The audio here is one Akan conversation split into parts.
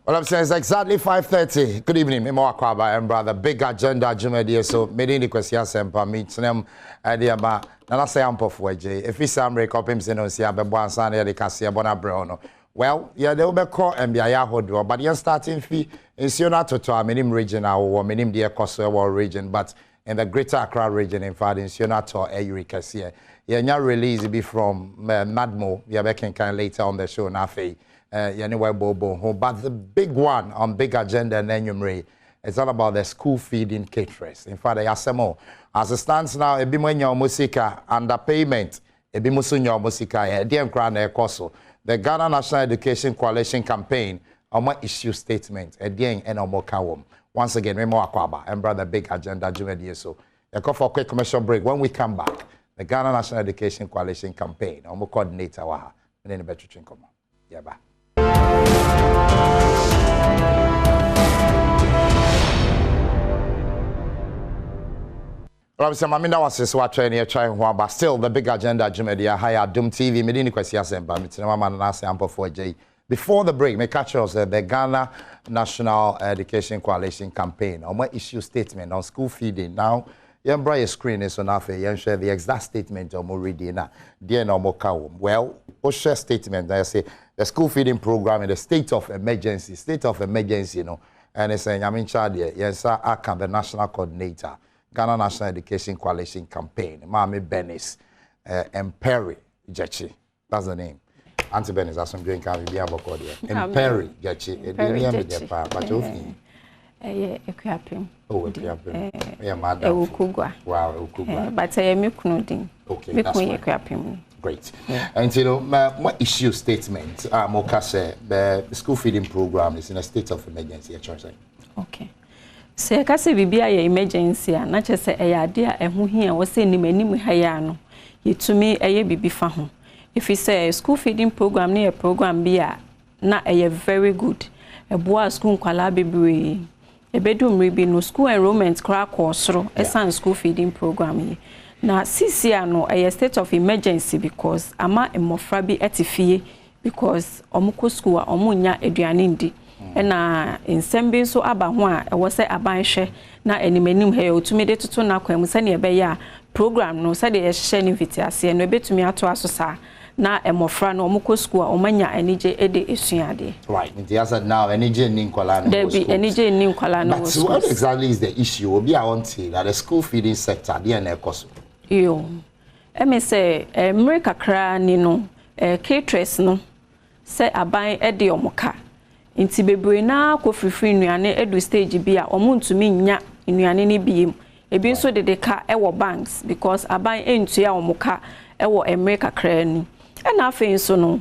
Well, I'm saying it's exactly 5:30. Good evening, Memo Akwaba and brother. Big agenda, Jumedi. So, many the questions sempa meet them idea ba. Nana say ampo for J. If we some break up him, say no, see a bebuan san the cassia bona brono. Well, yeah, they will be called and be a yaho but you're starting fee in Siona to a minimum region or minimum dear Kosovo region, but in the greater Accra region, in fact, in Siona to a Eureka. Yeah, now release be from Madmo. Yeah, we can later on the show, Nafe. But the big one on big agenda and then it's all about the school feeding caterers. In fact, as it stands now, it be when your musica underpayment, it be musunyo musica, DM crown koso. The Ghana National Education Coalition campaign on my issue statement, a DM and omokawum. Once again, Memo Akwaba and brother big agenda Jumedi. So you go for a quick commercial break. When we come back, the Ghana National Education Coalition campaign, omo coordinator waha. And then the better drink come on. Yeah, bye. Well, I'm Mamina was this what trying but still the big agenda Jumedia higher Adom TV medini kwesi asemba mitina mama na sample for J. Before the break, me catch us the Ghana National Education Coalition campaign on my issue statement on school feeding. Now, you bring your screen is on after you share the exact statement of reading na dear no more cow. Well, share statement I say the school feeding program in the state of emergency, you know, and it's saying I'm in charge here. Yes, sir, I can the national coordinator, Ghana National Education Coalition campaign, Mami Benis, and Perry Jechi. That's the name. Auntie Benis, that's some drink can be able to here. And Perry Jechi, but you equiapim. Oh, equiapim. Yeah, madam. Wow, Ukugwa. But I am Muknudin. Okay, that's equiapim. Great. Yeah. And you know, my issue statement, Mokase, the school feeding program is in a state of emergency, okay. So, I say, we be a emergency, not just a idea, and who here was saying, many hayano. You to me, a baby fahu. If you say a school feeding program near a program, be a not a very good. A boy school qualabi. A bedroom ribbon no school enrollment crack or through a son school feeding program. Now, CCR no a state of emergency because ama emofrabi etifie because omuko school omunya eduanindi. Na nsembin so aba ho a e wo se abanhwe na animanim he otumi de toto na kwam se ne ebe ya program no se de ye hye ne vitiase no ebetumi ato aso sa na emofra no omuko school omanya anije ede esuade. Right. The answer now anije ni nkwala no. There be anije ni nkwala no. But what exactly is the issue? Obi a want to that the school feeding sector dey na ekoso. Yo. Me say America kra ni no caterers no se aban ede omoka. Inti bebre na ko frifri nuane edu stage bi a omuntumi nya nuane ni biem. Ebi nso de ka ewo banks because aban entua omoka ewo America kra ni. Na afi nso no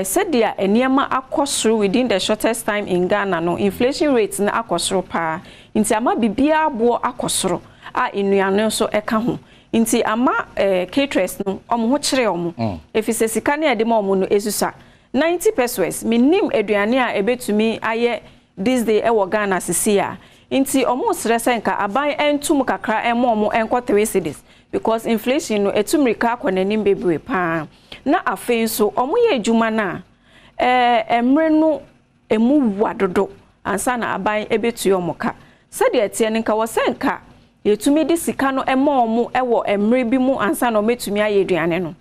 said dia eniema akosoro within the shortest time in Ghana no inflation rates na akosoro pa. Inti ama bibia abo akosoro a nuane nso eka ho. Inti ama caterers no omo ho kire omo. Efise sika na ede ma omo no esusa 90 pesos minim eduane a ebetumi aye this day ewo Ghana sisia inti omo srese nka aban entum kakra emo enko 3 cedis because inflation no etumrika akwanenim bebre pa na afei so omo ye adwuma na emre no emu wadodo ansa na aban ebetu omoka sade etie nka wo senka yetumi di sika no emo ewo emre bi mu ansa na ometumi aye eduane no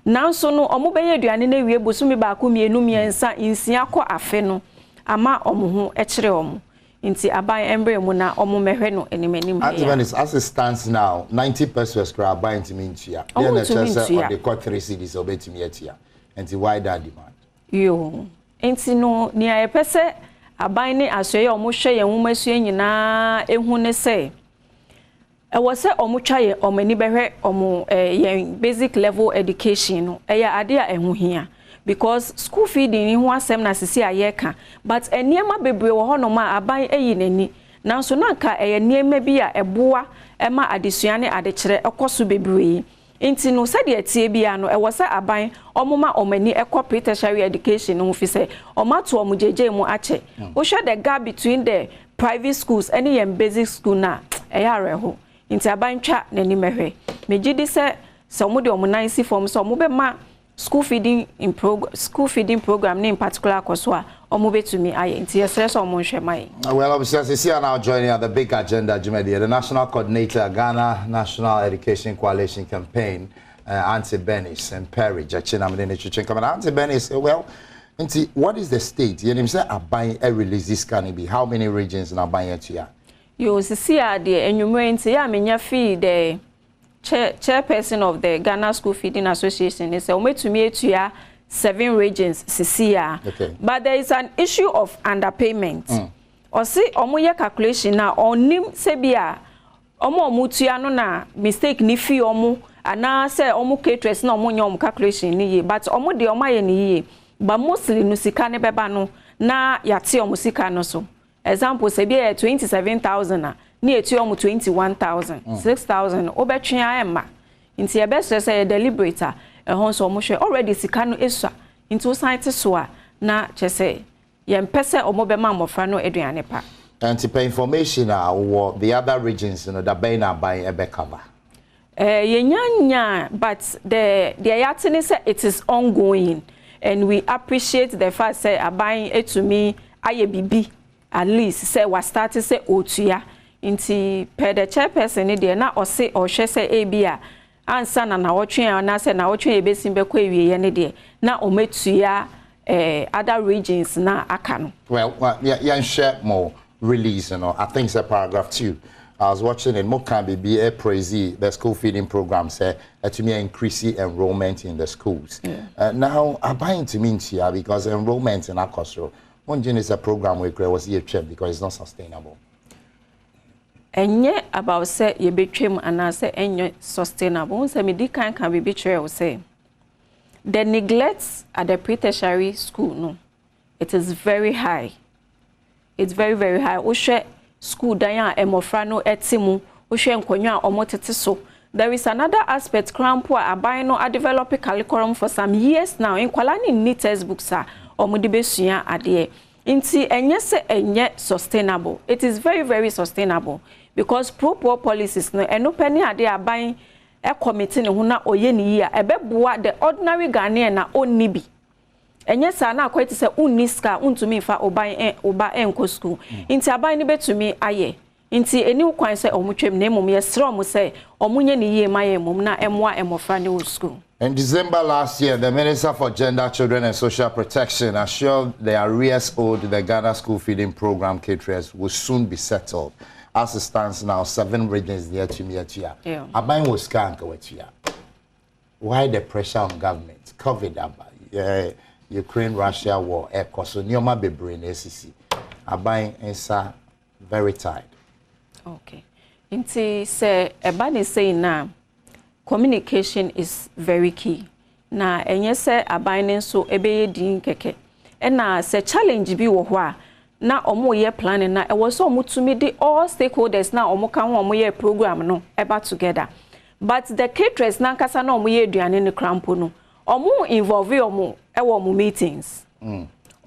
nanso no omo beye aduane na wie bosumi ba ko mienu miensa insia kọ afe no ama omo ho ekire omo nti aban embre mu na omo mehwe no enemanim as it stands now 90 pesos per aban ntimi ntua then the chance of the court 3 cedis obetimi atia nti why that demand yo nti no ni ayepese aban ni asoye omo hwe ye nwumasu nyina ehu ne se was say omuchaye omani behwe omu basic level education no eya ade a ehu hia because school feeding ni ho asem na sisi ayeka but eniema bebre wo hono ma aban eyi nani nanso nanka eniema bi a eboa ema adesuane adekere ekoso bebre nti no sade atie bia no was say aban omuma omani ekọ pre-tertiary education no fi say omato omujeje mu ache wo hwe the gap between the private schools and the basic school na eya reho inti abantwa nani mehwe megidi se omo de omo nansi form so omo be ma school feeding program in particular koso a omo betumi aye nti yesre so omo nhwe mai. Well, obviously, as you see now joining at the big agenda, the National Coordinator, Ghana National Education Coalition Campaign, Auntie Benis and Perry, Auntie Benis, well, what is the state? You say are buying a release this can be how many regions are buying it here? You see, and you mean ya menya fee the chairperson of the Ghana School Feeding Association is to me to 7 regions CCA. Okay. But there is an issue of underpayment. Or see omoye calculation na onim sebia omo mutua no na mistake ni fi omo ana say omo caterers na omo nyom calculation ni ye but omo de omo ye ni ye ba mostly no sika ne beba no na yate omo sika no so example sebia 27,000 na etu omo 21,000 6,000 obetwea emma nti e be say deliberator ehon so omo hwe already sika no esua nti site so a na chese yempese omobema mofra no eduane pa antipa information what the other regions that by ebe cover yenya but the yatini say it is ongoing and we appreciate the fact say aban etumi aye bibi at least say we start say otua nti per the chairperson ni de na ose ohwe say ebia ansa na wotwe na say na wotwe ebesim be kwa ewie ne de na ometua other regions na akano. Well, yeah, share more release, I think it's a paragraph 2. I was watching it. Mokambi be a praise the school feeding program say to me increase enrollment in the schools. Yeah. Now I'm buying to mean here because enrollment in Akosro, one is a program we create was here because it's not sustainable. And yet about say you betray and I say and sustainable. So me can be betrayal say. The neglect at the pre-tertiary school, no, it is very high. It's very, very high. Ushe school daya emofrano etimu, ushe nkonya omotete so. There is another aspect, Krampo Abino are developing curriculum for some years now. In Kwalani ni textbooks are omudibesuya adie. Inti enyese enye sustainable. It is very, very sustainable because pro-poor policies no eno penny ade abain a committee no na oye ni ya ebeboa the ordinary Ghanaian na onni bi enye sa na kwete se unni ska untumi fa oban oba enko school inti aban ni betumi aye inti eni kwan se omutwem na emom ye sra omo se omunye ni ye maye emom na emoa emofra ne school. In December last year, the Minister for Gender, Children and Social Protection assured the arrears owed the Ghana School Feeding Program Caterers will soon be settled. As it stands now, 7 regions there to me at here. Abain was skank with here. Why the pressure on government? COVID, Ukraine, Russia war, so Nioma be brain SCC. Abain is very tired. Okay. Inti say Ebani say now communication is very key. Na enye say abain so ebeye din keke. Ena se challenge bi wo hwa. Na omo ye planning na e was so mutumi de all stakeholders na omo kan omo ye program no eba together but the caterers na nkasa na omo ye aduane ne crampo no omo involve omo e wo omo meetings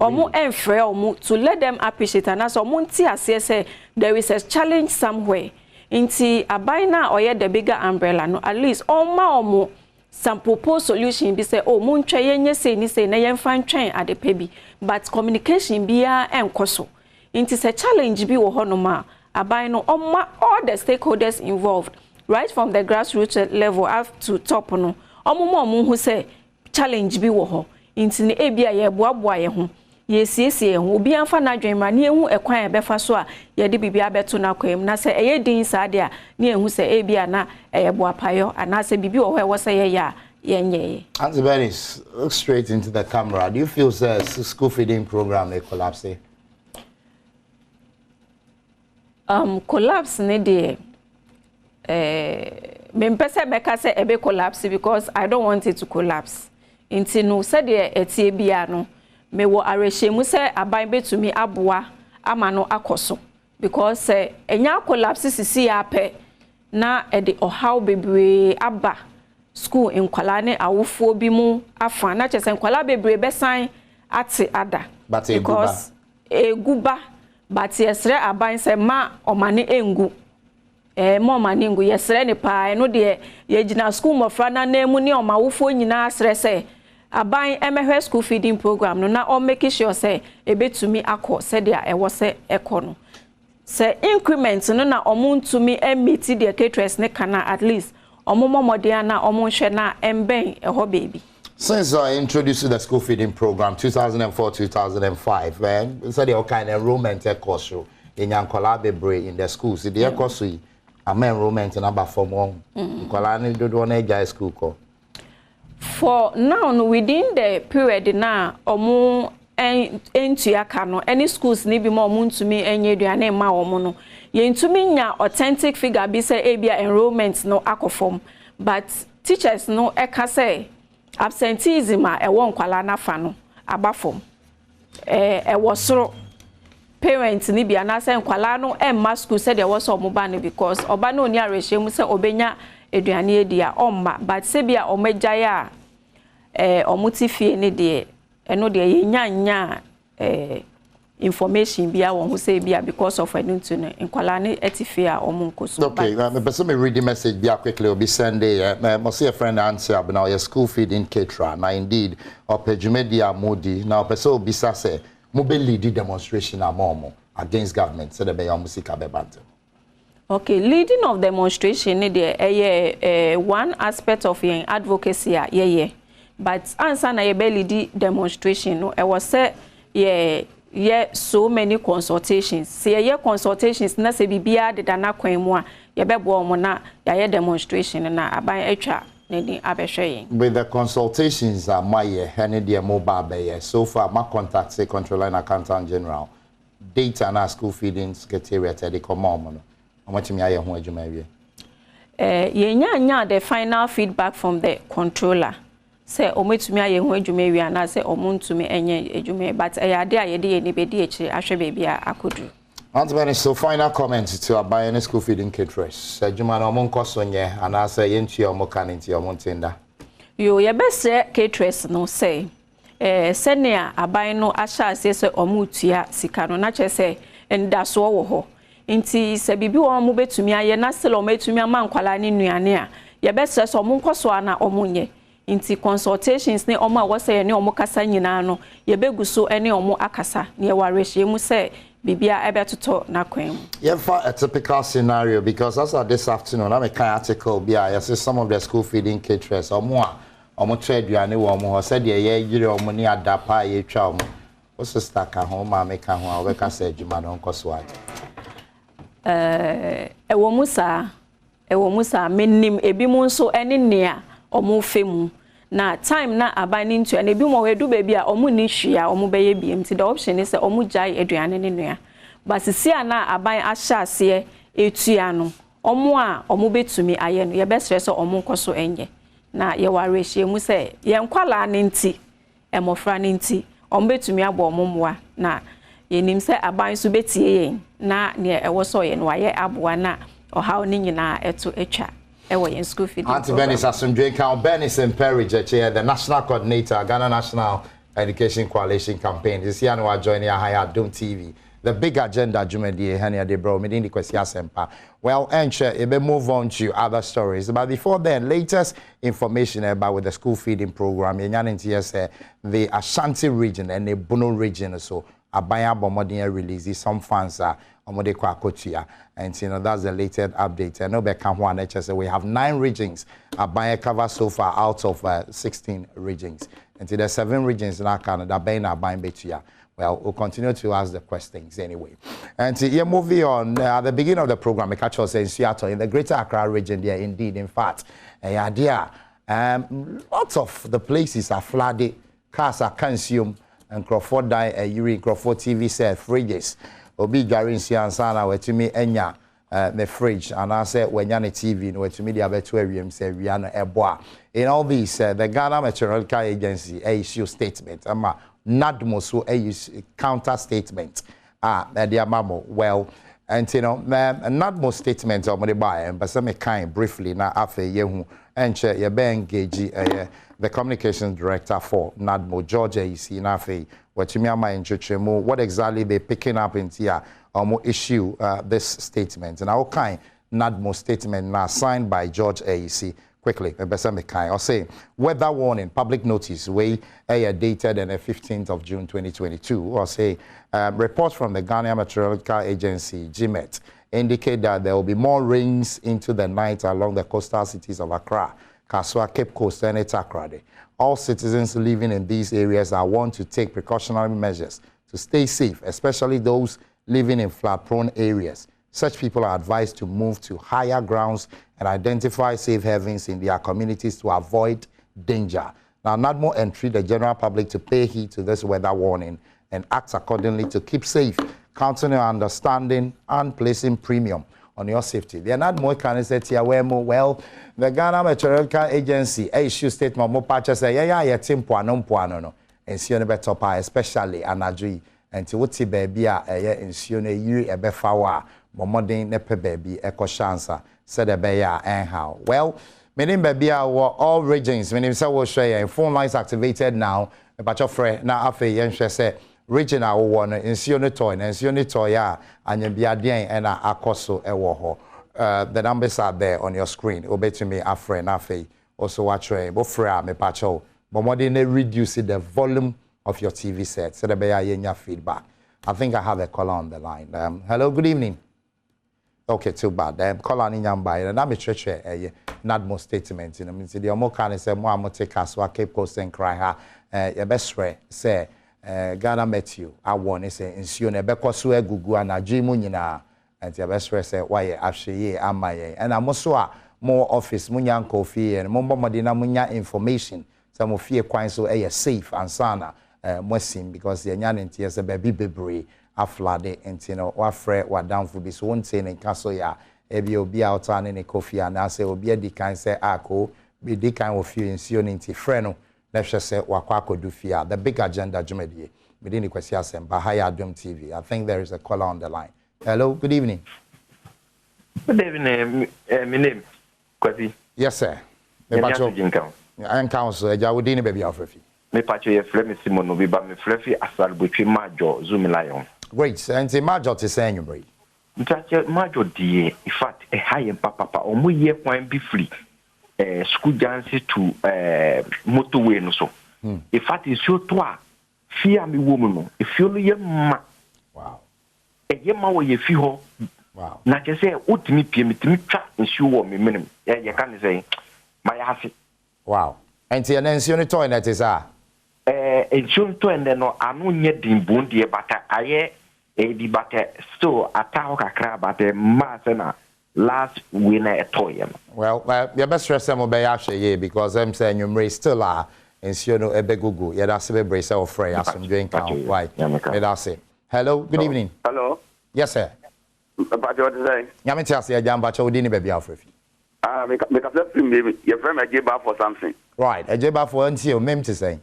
omo enfre omo to let them appreciate and as omo nti ase say there is a challenge somewhere inti abai na oye the bigger umbrella no at least omo some proposed solution be say oh muntwa yenye say ni say na yemfa ntwen adepa bi but communication bia enkoso it is a challenge bi wo honoma aban no all the stakeholders involved right from the grassroots level up to top no omo hu say challenge bi wo ho inti ne ebia ye boaboa ye ho yesiesie ho obi anfa na dwenma ne ehu ekwan ebefa so a ye de bibia beto na kwam na se eye din saade a ne ehu se ebia na eye boapayo ana se bibi wo ho say ye ya yenye. Auntie Benis, look straight into the camera. Do you feel the school feeding program may collapse? Collapse ne de me mpese beka se ebe collapse because I don't want it to collapse. Inti no se de etie bia no me wo arehemu se aban betumi aboa ama no akoso because enya collapse sisi ya pe na e de ohaw bebre aba school in Kwalane awofo bi mu afa na chese Kwala bebre besan ate ada but because eguba but yesre aban se ma omane engu mo omane engu yesre ne pa no de ye gina school mofra na nemu ne omawofo nyina asre se aban emehwe school feeding program no na o make sure say ebetumi akọ said dia e wo se ekọ no se increment no na omuntumi emiti the caterers ne kana at least omomomode na omonhwe na emben eho baby. Since I introduced the school feeding program 2004-2005, man, so the kind of enrollment course in Yankola Bebre in the schools. The course we enrollment number for more. Yankola ni do one age school ko. For now, within the period now, omo into yakano any schools ni bi mo muntumi enye duane ma omo no. Yentumi nya authentic figure bi say ebia enrollment no akofom, but teachers no eka say absenteeism a ewo nkwala na fa no abafom ewo soro parents ni bia na say nkwala no emma school say there was omoba no because oba no ni arehye say obenya eduane edia omma but say bia omagya omutifie ni de eno de yenya information bia won say bia because of anything no nkwala ni etifie a omunkoso. Okay, me read the message bia quickly obi Sunday must see a friend answer but now your school feeding caterer now indeed opejumedi amodi now person obi say mo be lead demonstration amomo against government say the be your musika be bant. Okay, leading of demonstration ni de one aspect of your advocacy yeah but answer na ye be lead demonstration no was say so many consultations. See ye consultations na se bibia de dana kwan mu a ye bebo mo na ye demonstration na aban atwa na din abehwe. With the consultations my any the mobile be so far my contact say controller and accountant general data na school feeding secretariat they come on no amachimi aye ho adwuma wie. Ye nya the final feedback from the controller. Say ometumi aye ho adwuma wi ana say omuntumi enye adwuma but ayade ayede ye ne bedi echi ahwe baby akodu. Antibani so final comment to aban school feeding caterers. Adwuma na omonkoso nye ana say yentua omoka nti omontenda. Yo ye bese caterers no say senia aban no ahya ase say omutua sika no na che say ndaso wo ho. Nti se bibi wo mo betumi aye na sele ometumi amankwala ne nuane a ye bese so omonkoso ana omunye. Inti consultations ne omo a say ne omo kasa nyina no ye beguso ene omo akasa ne warehye mu say bibia ebetoto na kwan. Yeah, for a typical scenario because as of this afternoon I'm a kind article bia I see some of the school feeding caterers omo trade duane wo omo said ye yire omo ni adapa ye twa omo o sister ka ho ma me ka ho a we ka say adwuma no nkoso ade. Ewo musa menim ebi mu nso ene nea omu femu na time na abani ntu na ebi mo wedu baby a omu ni hwia omu beye biem ti the option is omu jai eduane ne nua but sia na aban ahya ase etua no omu a omu betumi aye no ye be stress omu nkoso enye na ye ware hye mu se ye nkwala ne nti emofra ne nti omu betumi abo omu moa na ye nim se aban so betie yen na ne ewo so ye no aye aboa na ohaw ne nyina eto etwa ewo yen school feeding. Auntie Bernice Asundwe count Bernice Imperige chair the national coordinator Ghana National Education Coalition campaign. This year we are joining Adom TV. The big agenda Jumedi Hania de bro medin kwesi asempa. Well, enche ebe move on to other stories. But before then, latest information about with the school feeding program. The Ashanti region and the Bono region so Abaya Bomodin release some fans are Omode Kwakotia. And you know that's the latest update. I know we have 9 regions. Abaya cover so far out of 16 regions. And there's 7 regions in our Canada. Well, we'll continue to ask the questions anyway. And yeah, moving on, at the beginning of the program, I catch us in Seattle, in the greater Accra region there, indeed, in fact, lots of the places are flooded, cars are consumed, and Crawford urine, Crawford TV said, fridges. Obi Garin Siansana, where to me, Enya, the fridge, and I said, when you're on TV, where to me, the Abetuarium said, Rihanna Ebois. In all these, the Ghana Meteorological Agency issue statement, NADMO so a counter statement dear mamo well and you know NADMO statement of the buy but some kind briefly now after yehu and you be engage the communications director for NADMO Georgia you see na fe what you mean what exactly they picking up in here issue this statement and our kind NADMO statement now signed by George AEC quickly, I'll say weather warning, public notice, dated on the 15th of June 2022. I'll say reports from the Ghana Meteorological Agency, GMET, indicate that there will be more rains into the night along the coastal cities of Accra, Kaswa, Cape Coast, and Takoradi. All citizens living in these areas are warned to take precautionary measures to stay safe, especially those living in flood-prone areas. Such people are advised to move to higher grounds and identify safe havens in their communities to avoid danger. Now, NADMO entreat the general public to pay heed to this weather warning and act accordingly to keep safe, counting on understanding and placing premium on your safety. The NADMO can say, well, the Ghana Meteorological Agency issue statement, more patches say, yeah, no, and see on better pie, especially Anadri, and to what baby, and see on a year a befawa. Momodin nepe baby echo shansa said a beya and how well meaning baby all regions meaning so will share and phone lines activated now but your friend now after yen say regional one in toy and toya and you be and akoso ewo the numbers are there on your screen obey to me afre nafe also watch bo fra me pacho momodin reduce the volume of your TV set said a beya yenya feedback. I think I have a caller on the line. Hello, good evening. Okay, too bad. Call on in by and I'm a church NADMO statement. You know, means the more can say more take us what Cape Coast and cry her. Your best friend say Ghana met you. I want to say in Sione Bekosu Gugu and a Jimunina and your best friend say why actually am I and I'm also more office Munyan Kofi and Mombo Madina Munya information. Some of fear quite so safe and sana Mosim because the Nyan and tears a baby a flooded and you know what fret what down for this one thing in castle ya ebi obi out on any coffee and I say obi di kind say ako be di kind of you in sionity friend let's just say wakwako do fear the big agenda jumedi within the question by Adom TV. I think there is a caller on the line. Hello, good evening. Good evening, my name Kwasi. Yes sir. Me pacho and council eja within baby ofrefi. Me pacho ye frɛ me Simon Obi ba me frɛ asal botwe majo Zoom Lion. Great. And the major to say you bring. Major die, in fact, a high papa or more year point be free. School dances to motorway no so. In fact, it's your toi. Fear me woman. If you're your ma. Wow. A yama where you feel. Wow. Not just say, what me pay me to me trap and shoe or me minimum. Yeah, you can't say my ass. Wow. And the announcement toilet is insurance to and then I'm not yet in Bundy, but I di bate still ataho kakra bate masena last winner a toy. Well, your best stress some obey actually because I'm saying you may still are and so no ebe gugu. Yeah, that's a brace of frey as some drink count. Right. That's it. Hello, good evening. Hello. Yes, sir. But what is saying? Yamitiasi Jamba Chodini baby Alfrefi. Make a baby. Your friend I gave up for something. Right, a jeba for until mem to say.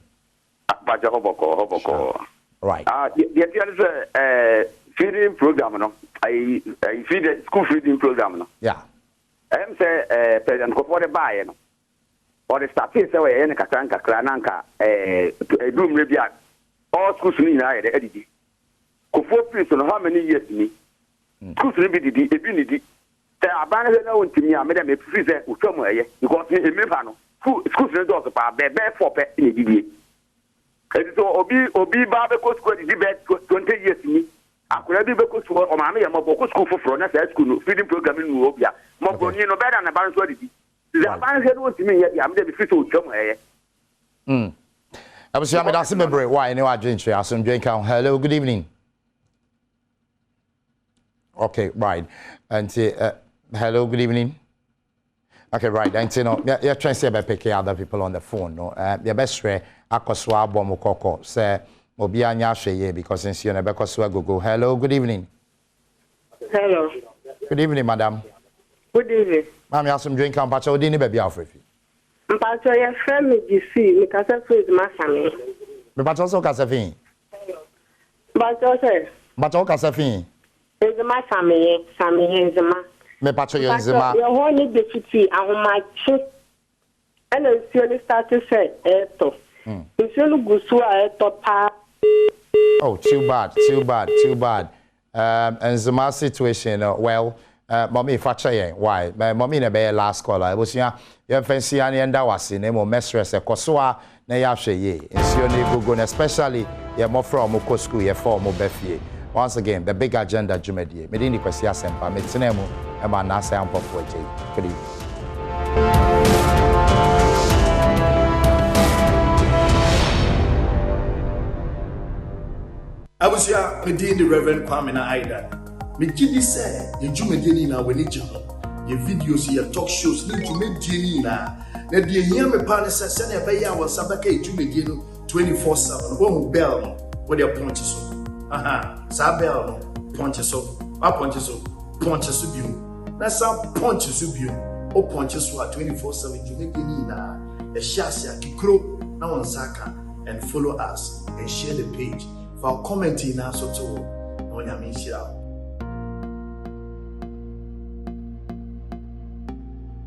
But Hoboko. Right. The other feeding program, no. I feed the school feeding program, no. Yeah. I'm say President Kofore buy, no. Or the staff is away in Katanka, Krananka, a room maybe all schools in the edit. Kofore please on how many years me? Schools will be the ability. They are banning to me, I made them a freezer with somewhere because in Mipano, schools don't also pay for pet in the DD. So Obi Babako Square is about 20 years me. I could have been because for Mamma and Moboko School for Frona School, feeding program in Ubia. Moboni no better than a balance already. The balance had one to me, I'm the official somewhere. I was saying, that's a break. Why? No, I drink. I some drink out. Hello, good evening. Okay, right. And hello, good evening. Okay, right. And you know, you're trying to say about picking other people on the phone. No, your best friend. Akoswa Bomokoko say Obi anya hweye because since you never go. Hello, good evening. Hello. Good evening, madam. Good evening. Ma'am, you have some drink and pacho dini baby Alfrefi. Pacho your friend me DC, me kasa food masami. Me pacho so kasa fin. Pacho say. Pacho kasa fin. Is masami, sami is ma. Me pacho yo nzima. Your whole need deputy ahomachi. And you start to say eto. Oh, too bad. And the situation, well, mommy fache why mommy na be last caller ebusua ye fancy an enda wase na mo mesress ekoso a na ya hwe ye ensio na gogo especially ye mo from ko school ye for mo befie once again the big agenda jumedie me di kwasi asempa me tenemu e ma na asa ampofo eje good evening. Abusia me di the Reverend Kwame na Aida. Me gidi say ye jumedie na we ni jihon. Ye videos ye talk shows ni jumedie na. Na die hia me pa ne se na be ya wasa baka ye jumedie no 24/7. Wo bell no, wo dey punch so. Aha, sa bell no, punch so. A punch so biu. Na sa punch so biu. O punch so 24/7 jumedie na. E shasia kikro na won saka and follow us and share the page. For commenting now so to no nyame shira